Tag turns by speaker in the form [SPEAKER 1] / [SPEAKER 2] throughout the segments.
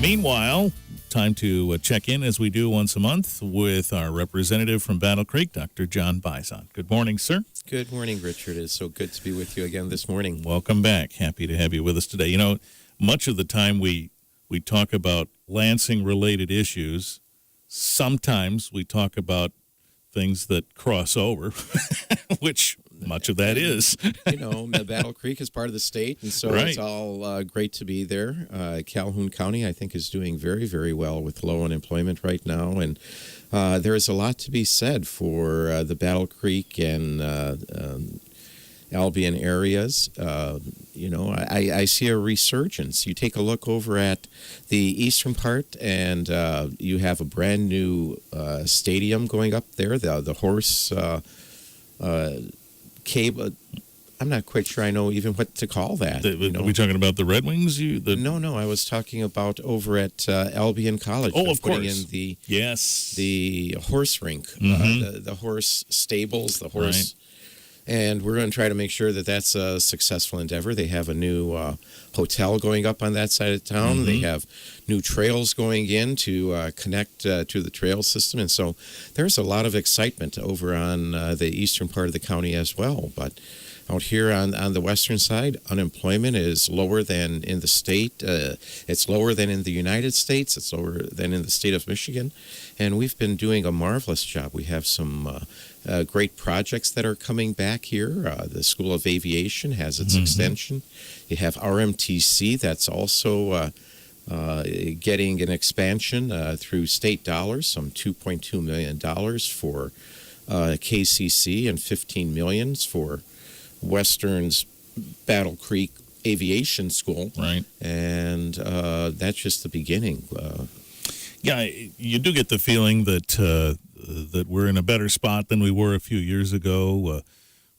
[SPEAKER 1] Meanwhile, time to check in as we do once a month with our representative from Battle Creek, Dr. John Bizon. Good morning, sir.
[SPEAKER 2] Good morning, Richard. It's so good to be with you again this morning.
[SPEAKER 1] Welcome back. Happy to have you with us today. You know, much of the time we talk about Lansing-related issues. Sometimes we talk about things that cross over, which much of that is.
[SPEAKER 2] You know, Battle Creek is part of the state, and so
[SPEAKER 1] Right.
[SPEAKER 2] It's all great to be there. Calhoun County, I think, is doing very, very well with low unemployment right now, and there is a lot to be said for the Battle Creek and Albion areas. You know, I see a resurgence. You take a look over at the eastern part, and you have a brand new stadium going up there, the horse cable. I'm not quite sure I know even what to call that.
[SPEAKER 1] Are we talking about the Red Wings?
[SPEAKER 2] No, I was talking about over at Albion College.
[SPEAKER 1] Oh, of
[SPEAKER 2] putting
[SPEAKER 1] course.
[SPEAKER 2] In the horse rink, the horse stables, the horse. Right. And we're going to try to make sure that that's a successful endeavor. They have a new hotel going up on that side of town. Mm-hmm. They have new trails going in to connect to the trail system. And so there's a lot of excitement over on the eastern part of the county as well. But out here on the western side, unemployment is lower than in the state. It's lower than in the United States. It's lower than in the state of Michigan. And we've been doing a marvelous job. We have some great projects that are coming back here. The School of Aviation has its extension. You have RMTC that's also getting an expansion through state dollars, some $2.2 million for KCC and $15 million for Western's Battle Creek Aviation School.
[SPEAKER 1] Right.
[SPEAKER 2] And that's just the beginning.
[SPEAKER 1] Yeah, you do get the feeling that that we're in a better spot than we were a few years ago.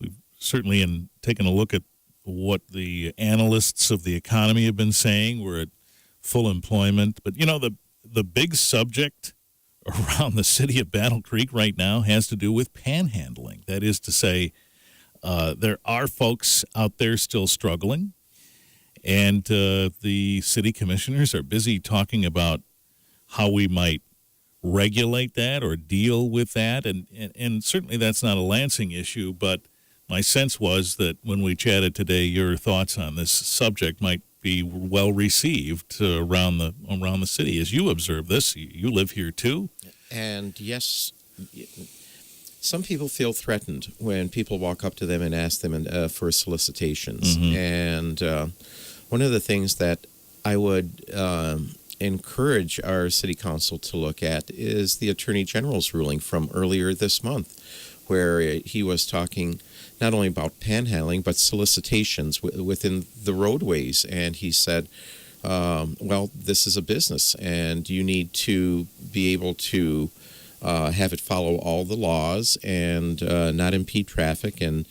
[SPEAKER 1] We've certainly taken a look at what the analysts of the economy have been saying. We're at full employment. But, you know, the big subject around the city of Battle Creek right now has to do with panhandling. That is to say, there are folks out there still struggling, and the city commissioners are busy talking about how we might regulate that or deal with that. And certainly that's not a Lansing issue, but my sense was that when we chatted today, your thoughts on this subject might be well received around the city. As you observe this, you live here too.
[SPEAKER 2] And yes, some people feel threatened when people walk up to them and ask them for solicitations. Mm-hmm. And one of the things that I would encourage our city council to look at is the Attorney General's ruling from earlier this month, where he was talking not only about panhandling, but solicitations within the roadways. And he said, well, this is a business, and you need to be able to have it follow all the laws and not impede traffic, and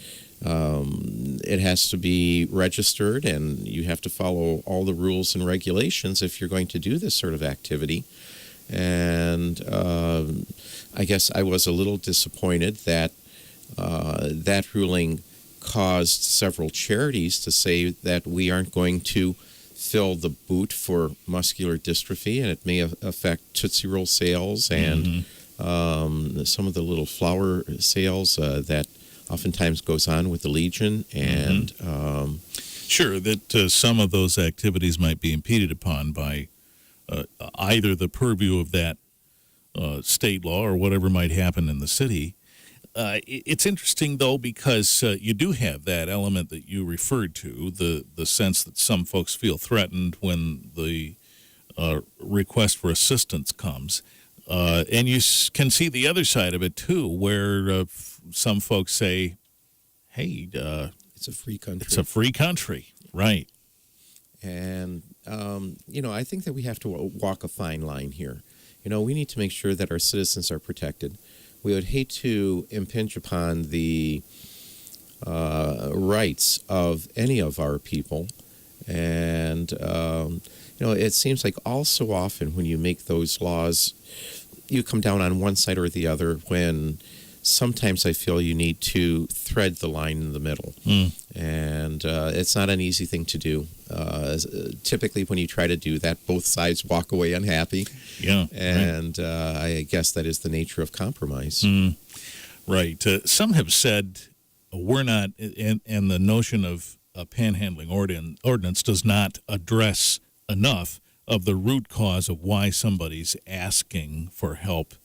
[SPEAKER 2] it has to be registered, and you have to follow all the rules and regulations if you're going to do this sort of activity. And I guess I was a little disappointed that that ruling caused several charities to say that we aren't going to fill the boot for muscular dystrophy, and it may affect Tootsie Roll sales and some of the little flower sales that oftentimes goes on with the Legion. And
[SPEAKER 1] sure, that some of those activities might be impeded upon by either the purview of that state law or whatever might happen in the city. It's interesting, though, because you do have that element that you referred to, the sense that some folks feel threatened when the request for assistance comes. And you can see the other side of it, too, where some folks say, hey,
[SPEAKER 2] it's a free country.
[SPEAKER 1] It's a free country, right.
[SPEAKER 2] And, you know, I think that we have to walk a fine line here. You know, we need to make sure that our citizens are protected. We would hate to impinge upon the rights of any of our people. And, you know, it seems like all so often when you make those laws, you come down on one side or the other, when sometimes I feel you need to thread the line in the middle. And it's not an easy thing to do. typically when you try to do that, both sides walk away unhappy.
[SPEAKER 1] Yeah.
[SPEAKER 2] And I guess that is the nature of compromise.
[SPEAKER 1] Right. Some have said we're not, and the notion of a panhandling ordinance does not address enough of the root cause of why somebody's asking for help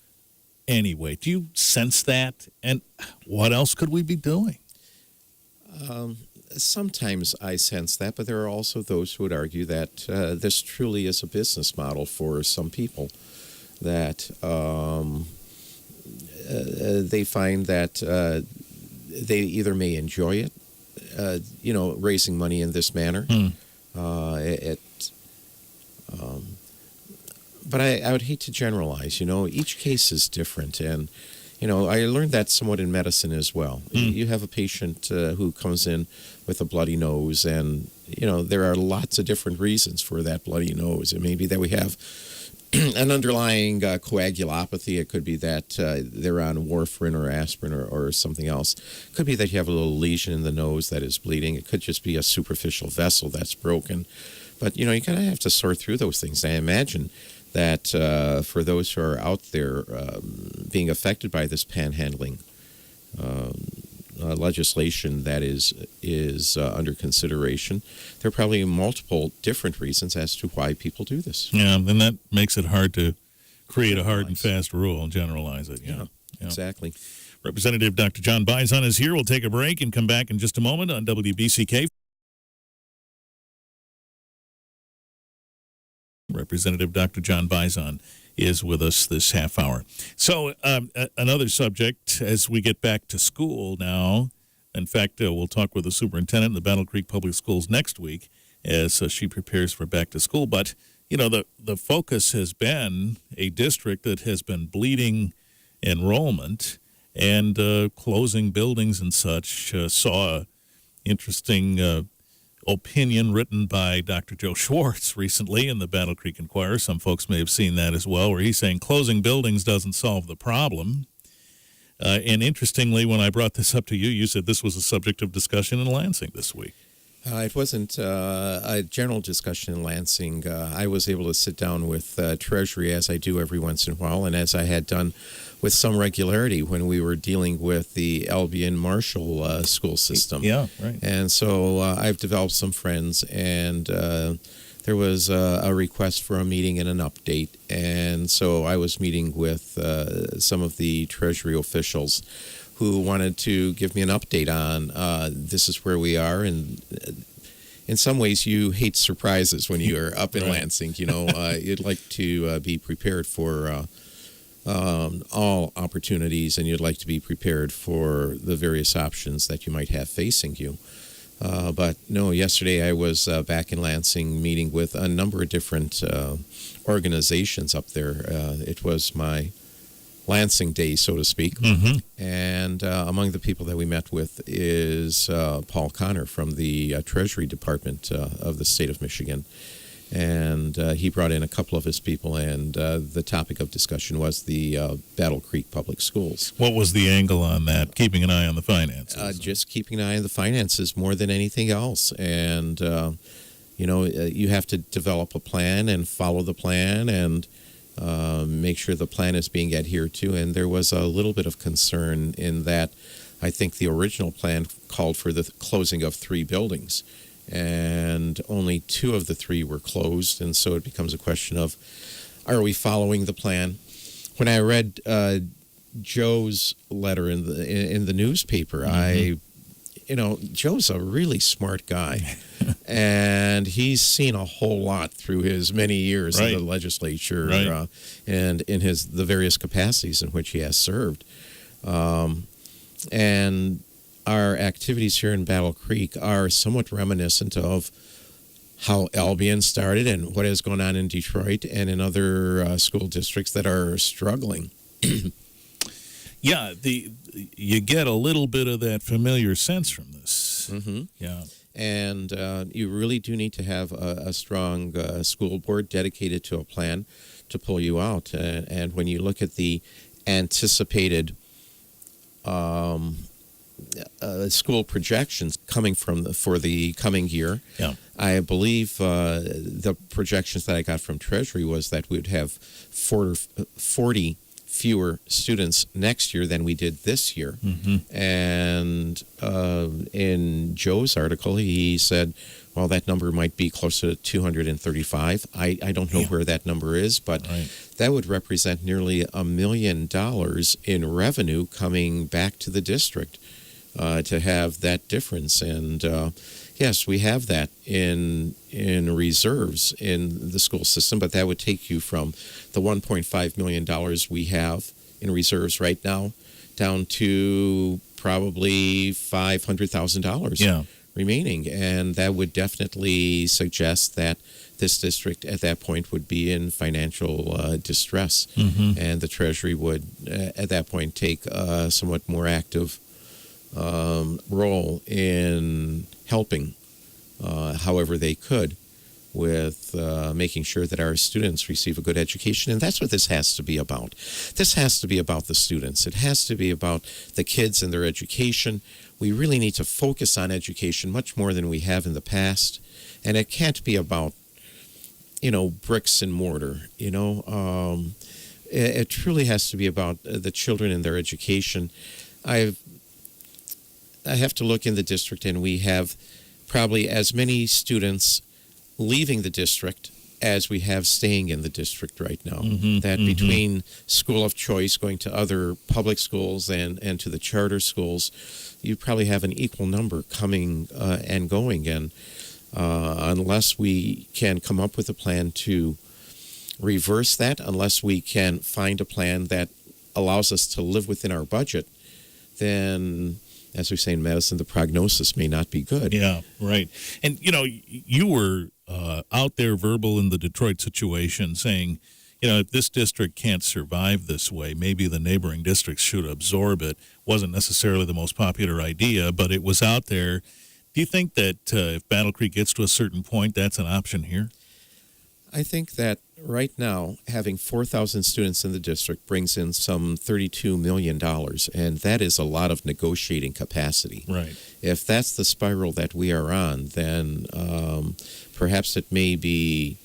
[SPEAKER 1] anyway. Do you sense that? And what else could we be doing?
[SPEAKER 2] Sometimes I sense that, but there are also those who would argue that this truly is a business model for some people, that they find that they either may enjoy it, raising money in this manner. But I would hate to generalize. Each case is different, and I learned that somewhat in medicine as well. You have a patient who comes in with a bloody nose, and there are lots of different reasons for that bloody nose. It may be that we have an underlying coagulopathy. It could be that they're on warfarin or aspirin or something else. It could be that you have a little lesion in the nose that is bleeding. It could just be a superficial vessel that's broken. But, you kind of have to sort through those things. I imagine that for those who are out there being affected by this panhandling legislation that is under consideration, there are probably multiple different reasons as to why people do this.
[SPEAKER 1] Yeah, and that makes it hard to create a hard and fast rule and generalize it. Yeah.
[SPEAKER 2] Exactly.
[SPEAKER 1] Representative Dr. John Bizon is here. We'll take a break and come back in just a moment on WBCK. Representative Dr. John Bizon is with us this half hour. So another subject as we get back to school now. In fact, we'll talk with the superintendent in the Battle Creek Public Schools next week as she prepares for back to school. But, the focus has been a district that has been bleeding enrollment and closing buildings and such. Saw an interesting opinion written by Dr. Joe Schwartz recently in the Battle Creek Inquirer. Some folks may have seen that as well, where he's saying closing buildings doesn't solve the problem. And interestingly, when I brought this up to you, you said this was a subject of discussion in Lansing this week.
[SPEAKER 2] It wasn't a general discussion in Lansing. I was able to sit down with Treasury, as I do every once in a while, and as I had done with some regularity when we were dealing with the Albion Marshall school system.
[SPEAKER 1] Yeah, right.
[SPEAKER 2] And so I've developed some friends, and there was a request for a meeting and an update. And so I was meeting with some of the Treasury officials who wanted to give me an update on this is where we are. And in some ways, you hate surprises when you're up in Lansing. You'd like to be prepared for all opportunities, and you'd like to be prepared for the various options that you might have facing you. But no, yesterday I was back in Lansing meeting with a number of different organizations up there. It was my Lansing Day, so to speak.
[SPEAKER 1] Mm-hmm.
[SPEAKER 2] And among the people that we met with is Paul Connor from the Treasury Department of the state of Michigan. And he brought in a couple of his people, and the topic of discussion was the Battle Creek Public Schools.
[SPEAKER 1] What was the angle on that? Keeping an eye on the finances?
[SPEAKER 2] Just keeping an eye on the finances more than anything else. And, you have to develop a plan and follow the plan and make sure the plan is being adhered to. And there was a little bit of concern in that I think the original plan called for the closing of 3 buildings. And only 2 of the 3 were closed, and so it becomes a question of, are we following the plan? When I read Joe's letter in the newspaper, Joe's a really smart guy, and he's seen a whole lot through his many years in the legislature and in the various capacities in which he has served, and our activities here in Battle Creek are somewhat reminiscent of how Albion started and what has gone on in Detroit and in other school districts that are struggling.
[SPEAKER 1] Yeah, you get a little bit of that familiar sense from this.
[SPEAKER 2] Mm-hmm.
[SPEAKER 1] Yeah.
[SPEAKER 2] And you really do need to have a strong school board dedicated to a plan to pull you out. And when you look at the anticipated school projections coming for the coming year, I believe the projections that I got from Treasury was that we'd have 40 fewer students next year than we did this year. And in Joe's article, he said, well, that number might be closer to 235. I don't know where that number is, but that would represent nearly $1 million in revenue coming back to the district to have that difference. And yes, we have that in reserves in the school system, but that would take you from the $1.5 million we have in reserves right now down to probably $500,000 remaining. And that would definitely suggest that this district at that point would be in financial distress. And the Treasury would at that point take a somewhat more active role in helping however they could with making sure that our students receive a good education. And that's what this has to be about. This has to be about the students. It has to be about the kids and their education. We really need to focus on education much more than we have in the past. And it can't be about, bricks and mortar. It truly has to be about the children and their education. I have to look in the district, and we have probably as many students leaving the district as we have staying in the district right now. Between school of choice, going to other public schools and to the charter schools, you probably have an equal number coming and going. And unless we can come up with a plan to reverse that, unless we can find a plan that allows us to live within our budget, then, as we say in medicine, the prognosis may not be good.
[SPEAKER 1] Yeah, right. And, you were out there verbal in the Detroit situation saying, if this district can't survive this way, maybe the neighboring districts should absorb it. Wasn't necessarily the most popular idea, but it was out there. Do you think that if Battle Creek gets to a certain point, that's an option here?
[SPEAKER 2] I think that right now, having 4,000 students in the district brings in some $32 million, and that is a lot of negotiating capacity.
[SPEAKER 1] Right.
[SPEAKER 2] If that's the spiral that we are on, then perhaps it may be,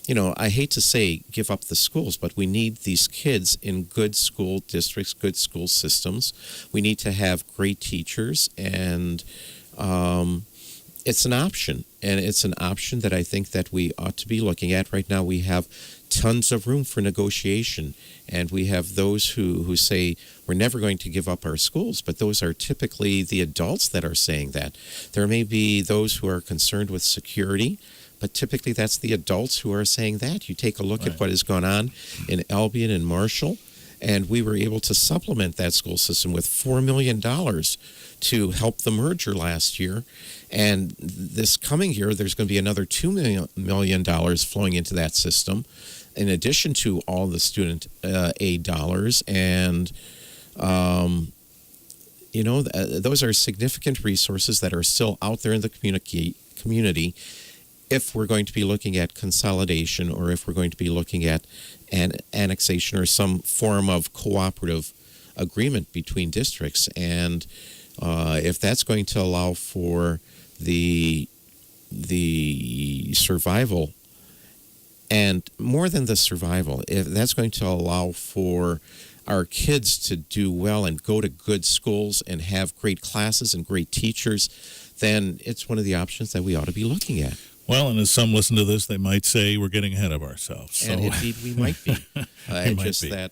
[SPEAKER 2] I hate to say give up the schools, but we need these kids in good school districts, good school systems. We need to have great teachers, and it's an option, and it's an option that I think that we ought to be looking at. Right now we have tons of room for negotiation, and we have those who say we're never going to give up our schools, but those are typically the adults that are saying that. There may be those who are concerned with security, but typically that's the adults who are saying that. You take a look at what has gone on in Albion and Marshall, and we were able to supplement that school system with $4 million to help the merger last year. And this coming year, there's going to be another $2 million flowing into that system, in addition to all the student aid dollars. And, those are significant resources that are still out there in the community if we're going to be looking at consolidation, or if we're going to be looking at an annexation or some form of cooperative agreement between districts. And if that's going to allow for the survival, and more than the survival, if that's going to allow for our kids to do well and go to good schools and have great classes and great teachers, then it's one of the options that we ought to be looking at.
[SPEAKER 1] Well, and as some listen to this, they might say we're getting ahead of ourselves. So.
[SPEAKER 2] And indeed we might be. That,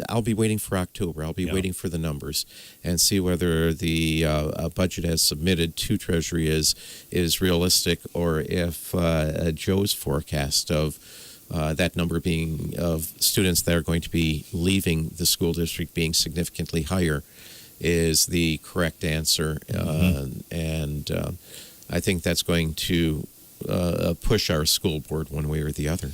[SPEAKER 2] I'll be waiting for October. I'll be waiting for the numbers and see whether the budget as submitted to Treasury is realistic, or if Joe's forecast of that number being of students that are going to be leaving the school district being significantly higher is the correct answer. And I think that's going to push our school board one way or the other.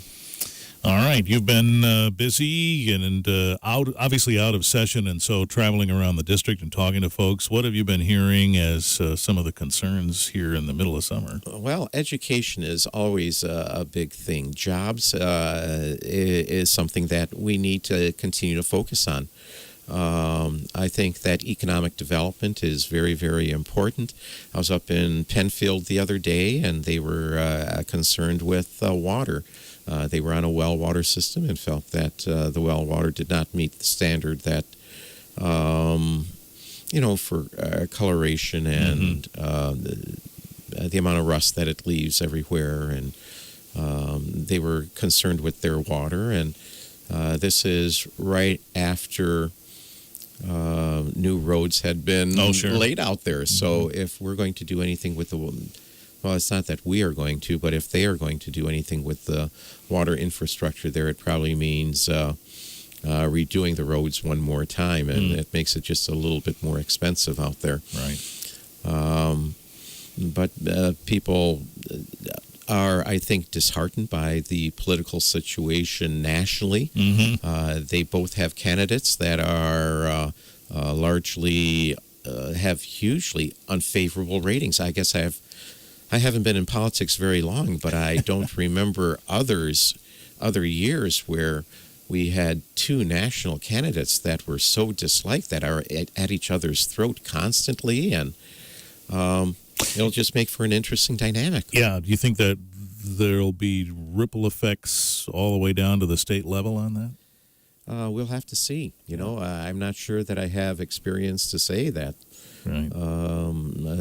[SPEAKER 1] All right. You've been busy and obviously out of session, and so traveling around the district and talking to folks. What have you been hearing as some of the concerns here in the middle of summer?
[SPEAKER 2] Well, education is always a big thing. Jobs is something that we need to continue to focus on. I think that economic development is very, very important. I was up in Penfield the other day, and they were concerned with water. They were on a well water system and felt that the well water did not meet the standard that, for coloration and the amount of rust that it leaves everywhere. And they were concerned with their water. And this is right after new roads had been laid out there. So if we're going to do anything with well, it's not that we are going to, but if they are going to do anything with the water infrastructure there, it probably means redoing the roads one more time, and it makes it just a little bit more expensive out there.
[SPEAKER 1] Right.
[SPEAKER 2] But people are, I think, disheartened by the political situation nationally. They both have candidates that are largely have hugely unfavorable ratings. I guess I haven't been in politics very long, but I don't remember other years where we had two national candidates that were so disliked, that are at each other's throat constantly, and it'll just make for an interesting dynamic.
[SPEAKER 1] Yeah. Do you think that there'll be ripple effects all the way down to the state level on that?
[SPEAKER 2] We'll have to see. I'm not sure that I have experience to say that.
[SPEAKER 1] Right.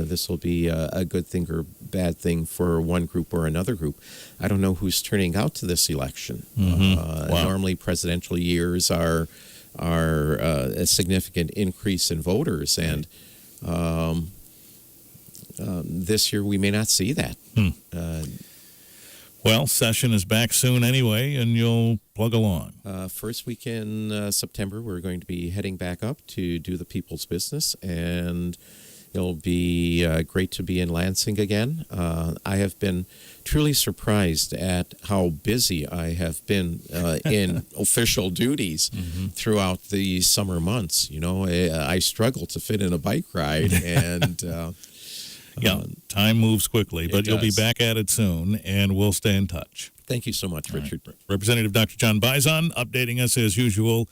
[SPEAKER 2] This will be a good thing or bad thing for one group or another group. I don't know who's turning out to this election.
[SPEAKER 1] Wow.
[SPEAKER 2] Normally, presidential years are a significant increase in voters, and this year we may not see that.
[SPEAKER 1] Well, session is back soon anyway, and you'll plug along.
[SPEAKER 2] First week in September, we're going to be heading back up to do the people's business, and it'll be great to be in Lansing again. I have been truly surprised at how busy I have been in official duties throughout the summer months. I struggle to fit in a bike ride, and
[SPEAKER 1] time moves quickly, but you'll be
[SPEAKER 2] does.
[SPEAKER 1] back at it soon, and we'll stay in touch.
[SPEAKER 2] Thank you so much, Richard.
[SPEAKER 1] Representative Dr. John Bizon updating us as usual